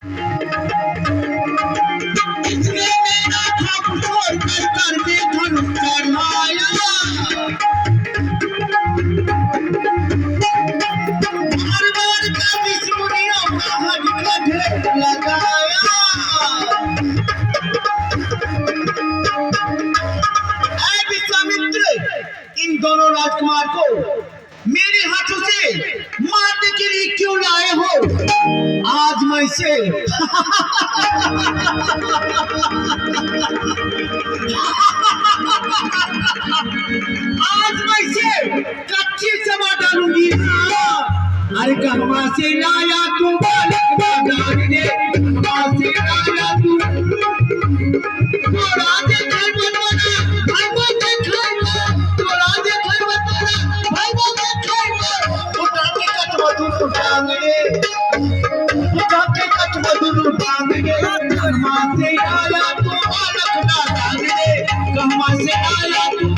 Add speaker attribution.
Speaker 1: इसने मेरा खप छोड़ कर दे धनुष चढ़ाया बार बार का दुश्मनियों का हद का ढेर लगाया ऐ विश्वामित्र इन दोनों राजकुमार को मेरे हाथों से मारने के लिए क्यों लाए हो आज मैं इसे आज मैं इसे कच्ची चबा डालूंगी अरे कहाँ से लाया तू बालक बाजार ने कहाँ से लाया तू थोड़ा दे घर बनवाना भाई वो देख थोड़ा दे घर बनवाना भाई वो देख उठा के कट मधुर उठाएंगे उठा के कट मधुर उठाएंगे कहाँ से आया तू बालक बाजार ने कहाँ से आया तू